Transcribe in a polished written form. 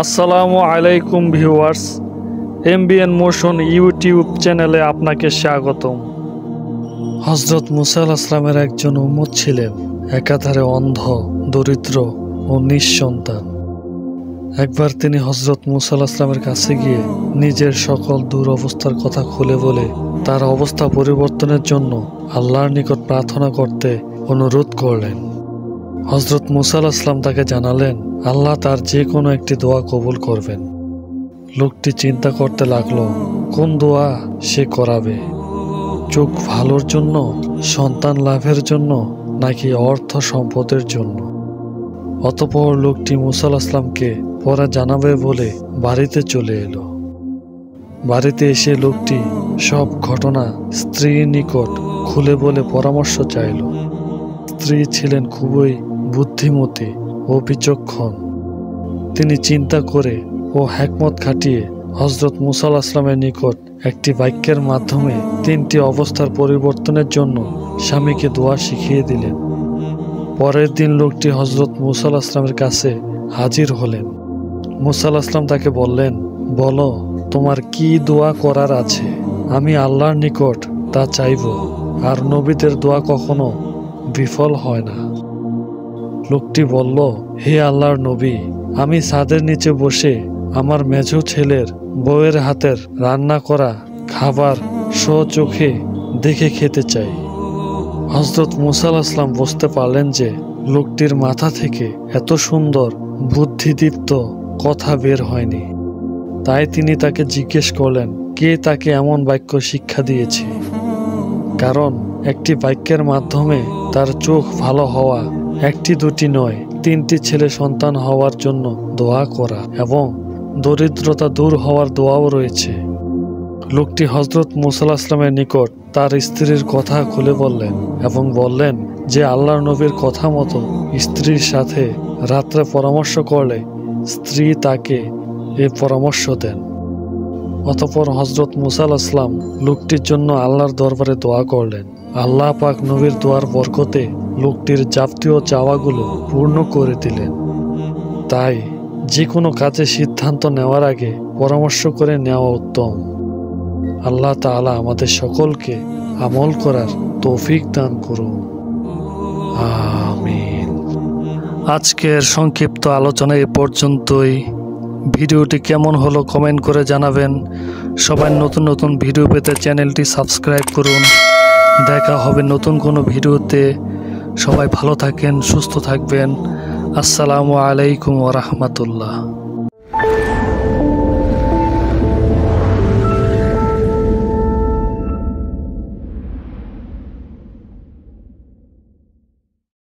আসসালামু আলাইকুম viewers, MBN motion YouTube চ্যানেলে আপনাকে স্বাগতম। হযরত মুসা আলাইহিস সালামের একজন উম্মত ছিলেন, একাধারে অন্ধ, দরিদ্র ও নিঃসন্তান। একবার তিনি হযরত মুসা আলাইহিস সালামের কাছে গিয়ে নিজের সকল দুরবস্থার কথা খুলে বলে তার অবস্থা পরিবর্তনের জন্য আল্লাহর নিকট প্রার্থনা করতে অনুরোধ করলেন। হযরত মুসা আলাইহিস সালাম তাকে জানালেন আল্লাহ তার যে কোনো একটি দোয়া কবুল করবেন। লোকটি চিন্তা করতে লাগলো কোন দোয়া সে করাবে, চোখ ভালোর জন্য, সন্তান লাভের জন্য, নাকি অর্থ সম্পদের জন্য। অতঃপর লোকটি মুসা আলাইহিস সালামকে পরে জানাবে বলে বাড়িতে চলে এলো। বাড়িতে এসে লোকটি সব ঘটনা স্ত্রীর নিকট খুলে বলে পরামর্শ চাইল। স্ত্রী ছিলেন খুবই বুদ্ধিমতী ও বিচক্ষণ। তিনি চিন্তা করে ও হিকমত খাটিয়ে হযরত মুসা আলাইহিস সালামের নিকট একটি বাক্যের মাধ্যমে 3টি অবস্থার পরিবর্তনের জন্য স্বামীকে দোয়া শিখিয়ে দিলেন। পরের দিন লোকটি হযরত মুসা আলাইহিস সালামের কাছে হাজির হলেন। মুসা আলাইহিস সালাম তাকে বললেন, বলো তোমার কি দোয়া করার আছে, আমি আল্লাহর নিকট তা চাইব, আর নবীদের দোয়া কখনো বিফল হয় না। লোকটি বলল, হে আল্লাহর নবী, আমি ছাদের নিচে বসে আমার মেঝো ছেলের বউয়ের হাতের রান্না করা খাবার স্বচোখে দেখে খেতে চাই। হযরত মুসা আলাইহিস সালাম বুঝতে পারলেন যে লোকটির মাথা থেকে এত সুন্দর বুদ্ধিদীপ্ত কথা বের হয়নি। তাই তিনি তাকে জিজ্ঞেস করলেন কে তাকে এমন বাক্য শিক্ষা দিয়েছে। কারণ একটি বাক্যের মাধ্যমে তার চোখ ভালো হওয়া, একটি দুটি নয় 3টি ছেলে সন্তান হওয়ার জন্য দোয়া করা এবং দরিদ্রতা দূর হওয়ার দোয়াও রয়েছে। লোকটি হযরত মুসা আলাইহিস সালামের নিকট তার স্ত্রীর কথা খুলে বললেন এবং বললেন যে আল্লাহর নবীর কথা মতো স্ত্রীর সাথে রাত্রে পরামর্শ করলে স্ত্রী তাকে এই পরামর্শ দেন। অতঃপর হযরত মুসা আলাইহিস সালাম লোকটির জন্য আল্লাহর দরবারে দোয়া করলেন। আল্লাহ পাক নবীর দোয়ার বরকতে লোকটির যাবতীয় চাওয়াগুলো পূর্ণ করে দিলেন। তাই যে কোনো কাজে সিদ্ধান্ত নেওয়ার আগে পরামর্শ করে নেওয়া উত্তম। আল্লাহ তাআলা আমাদের সকলকে আমল করার তৌফিক দান করুন, আমিন। আজকের সংক্ষিপ্ত আলোচনা এ পর্যন্তই। ভিডিওটি কেমন হলো কমেন্ট করে জানাবেন। সবাই নতুন নতুন ভিডিও পেতে চ্যানেলটি সাবস্ক্রাইব করুন। দেখা হবে নতুন কোনো ভিডিওতে। সবাই ভালো থাকেন, সুস্থ থাকবেন। আসসালামু আলাইকুম ওয়া রাহমাতুল্লাহ।